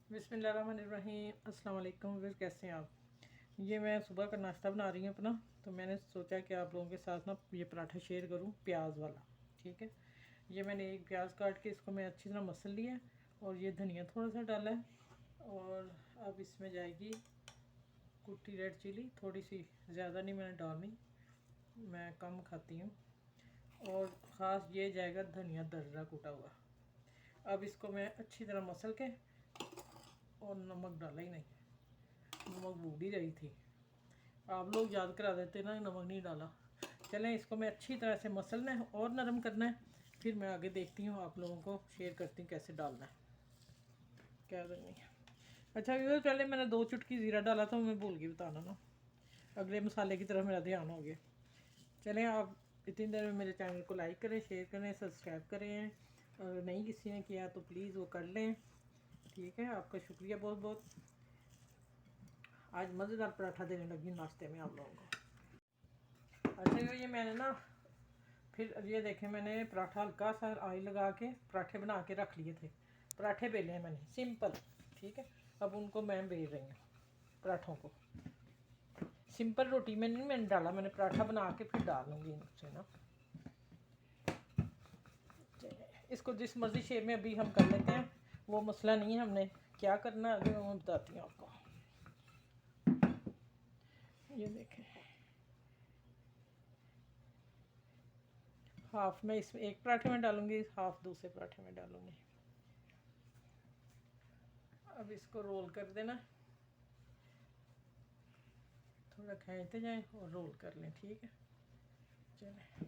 बिस्मिल्लाहिर्रहमानिर्रहीम। अस्सलाम वालेकुम। फिर कैसे हैं आप? ये मैं सुबह का नाश्ता बना रही हूँ अपना, तो मैंने सोचा कि आप लोगों के साथ ना ये पराठा शेयर करूँ प्याज वाला। ठीक है, ये मैंने एक प्याज काट के इसको मैं अच्छी तरह मसल लिया है और ये धनिया थोड़ा सा डाला है। और अब इसमें जाएगी कुटी रेड चिली, थोड़ी सी, ज़्यादा नहीं मैंने डालनी, मैं कम खाती हूँ। और ख़ास ये जाएगा धनिया दर्रा कूटा हुआ। अब इसको मैं अच्छी तरह मसल के, और नमक डाला ही नहीं, नमक भूल ही रही थी, आप लोग याद करा देते ना, नमक नहीं डाला। चलें, इसको मैं अच्छी तरह से मसलना है और नरम करना है, फिर मैं आगे देखती हूँ, आप लोगों को शेयर करती हूँ कैसे डालना है, क्या करनी है। अच्छा व्यूअर, पहले मैंने 2 चुटकी ज़ीरा डाला था, मैं भूल गई बताना ना, अगले मसाले की तरफ मेरा ध्यान हो गया। चलें, आप इतनी देर में मेरे चैनल को लाइक करें, शेयर करें, सब्सक्राइब करें। अगर नहीं किसी ने किया तो प्लीज़ वो कर लें। ठीक है, आपका शुक्रिया बहुत बहुत। आज मज़ेदार पराठा देने लगी नाश्ते में आप लोगों को। अच्छा ये मैंने ना, फिर ये देखें, मैंने पराठा हल्का सा ऑयल लगा के पराठे बना के रख लिए थे। पराठे बेले हैं मैंने सिंपल। ठीक है, अब उनको मैं बेल रही हूँ पराठों को। सिंपल रोटी में नहीं मैंने डाला, मैंने पराठा बना के फिर डाल लूँगी इनसे ना। इसको जिस मर्ज़ी शेप में अभी हम कर लेते हैं, वो मसला नहीं है। हमने क्या करना है अभी मैं बताती हूँ आपको। ये देखें, हाफ में इसमें एक पराठे में डालूँगी, हाफ दूसरे पराठे में डालूँगी। अब इसको रोल कर देना, थोड़ा खींचते जाएं और रोल कर लें। ठीक है, चलें।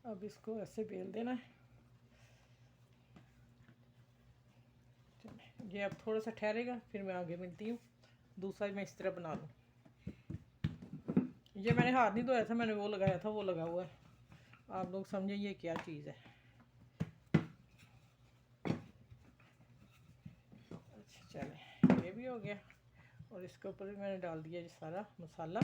अब इसको ऐसे बेल देना है। चलें, ये अब थोड़ा सा ठहरेगा, फिर मैं आगे मिलती हूँ। दूसरा मैं इस तरह बना लूँ। ये मैंने हाथ नहीं धोया था, मैंने वो लगाया था, वो लगा हुआ है। आप लोग समझें ये क्या चीज़ है। अच्छा चलें, ये भी हो गया। और इसके ऊपर भी मैंने डाल दिया ये सारा मसाला।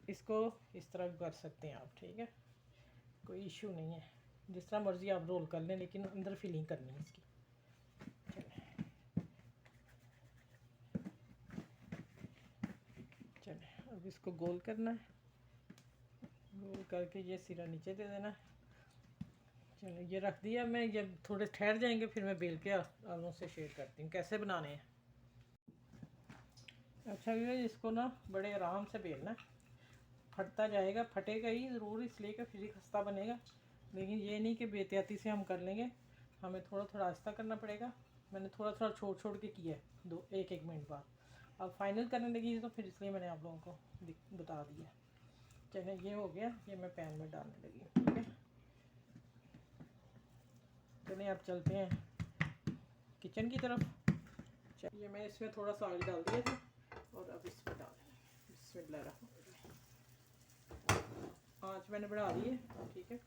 इसको इस तरह कर सकते हैं आप। ठीक है, कोई इशू नहीं है, जिस तरह मर्ज़ी आप रोल कर लें, लेकिन अंदर फिलिंग करनी है इसकी। चलें, अब इसको गोल करना है, गोल करके ये सिरा नीचे दे देना है। चलो ये रख दिया मैं, ये थोड़े ठहर जाएंगे फिर मैं बेल के आप लोगों से शेयर करती हूँ कैसे बनाने हैं। अच्छा ये इसको ना बड़े आराम से बेलना है, फटता जाएगा, फटेगा ही ज़रूर, इसलिए कि फिर खस्ता बनेगा। लेकिन ये नहीं कि बेहतियाती से हम कर लेंगे, हमें थोड़ा थोड़ा आहिस्ता करना पड़ेगा। मैंने थोड़ा थोड़ा छोड़ छोड़ के किया है, दो एक एक मिनट बाद। अब फाइनल करने लगी तो फिर इसलिए मैंने आप लोगों को बता दिया। चलिए ये हो गया, ये मैं पैन में डालने लगी। ठीक है, चलिए अब चलते हैं किचन की तरफ। चलिए मैं इसमें थोड़ा सा ऑयल डाल दिया था और अब इसमें डाल बिस्मिल्लाहिर्रहमानिर्रहीम। आँच मैंने बढ़ा दी है। ठीक है,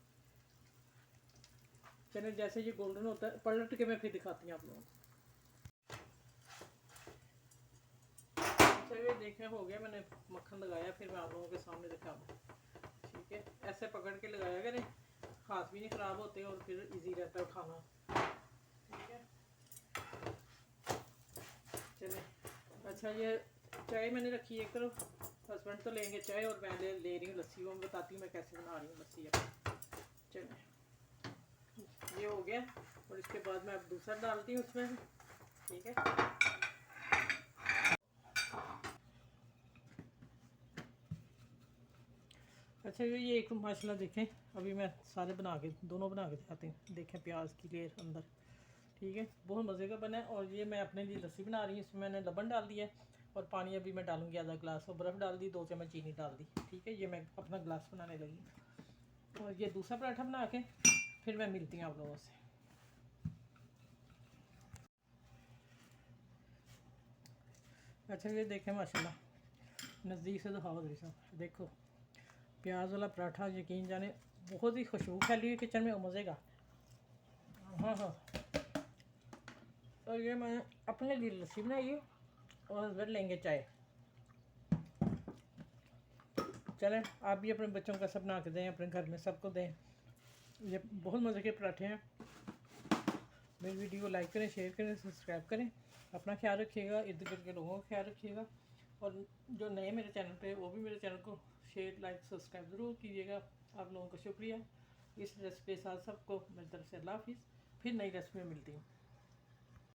चलिए जैसे ये गोल्डन होता है, पलट के मैं फिर दिखाती हूँ आप लोगों को। चलिए देखें हो गया, मैंने मक्खन लगाया, फिर मैं आप लोगों के सामने दिखाऊँ। ठीक है, ऐसे पकड़ के लगाया करें, हाथ भी नहीं ख़राब होते और फिर इजी रहता है उठाना। ठीक है, चलिए। अच्छा ये चाय मैंने रखी है एक तरफ, हस्बैंड तो लेंगे चाय और मैं ले रही हूँ लस्सी। वो मैं बताती हूँ मैं कैसे बना रही हूँ लस्सी अब। चलिए ये हो गया, और इसके बाद मैं अब दूसरा डालती हूँ उसमें। ठीक है, अच्छा ये एक माशाल्लाह देखें, अभी मैं सारे बना के दोनों बना के दिखाती हूँ। देखें प्याज की लेयर अंदर। ठीक है, बहुत मज़े का बना है। और ये मैं अपने लिए लस्सी बना रही हूँ, इसमें मैंने लबन डाल दिया है और पानी अभी मैं डालूँगी आधा गिलास, और बर्फ़ डाल दी, 2 चम्मच चीनी डाल दी। ठीक है, ये मैं अपना गिलास बनाने लगी। और ये दूसरा पराठा बना के फिर मैं मिलती हूँ आप लोगों से। अच्छा ये देखें माशाल्लाह, नज़दीक से दिखाओ जरा सा, देखो प्याज वाला पराठा, यकीन जाने बहुत ही खुशबू फैली हुई किचन में, मज़े का। हाँ हाँ, और ये मैंने अपने लिए लस्सी बनाई है और हस्बैंड लेंगे चाय। चलें आप भी अपने बच्चों का सब बना के दें, अपने घर में सबको दें। ये बहुत मज़े के पराठे हैं। मेरी वीडियो को लाइक करें, शेयर करें, सब्सक्राइब करें। अपना ख्याल रखिएगा, इर्द गिर्द के लोगों का ख्याल रखिएगा। और जो नए मेरे चैनल पे वो भी मेरे चैनल को शेयर, लाइक, सब्सक्राइब ज़रूर कीजिएगा। आप लोगों का शुक्रिया। इस रेसिपी के साथ सबको मेरी तरफ से अल्लाह हाफिज़। फिर नई रेसिपी में मिलती हूँ।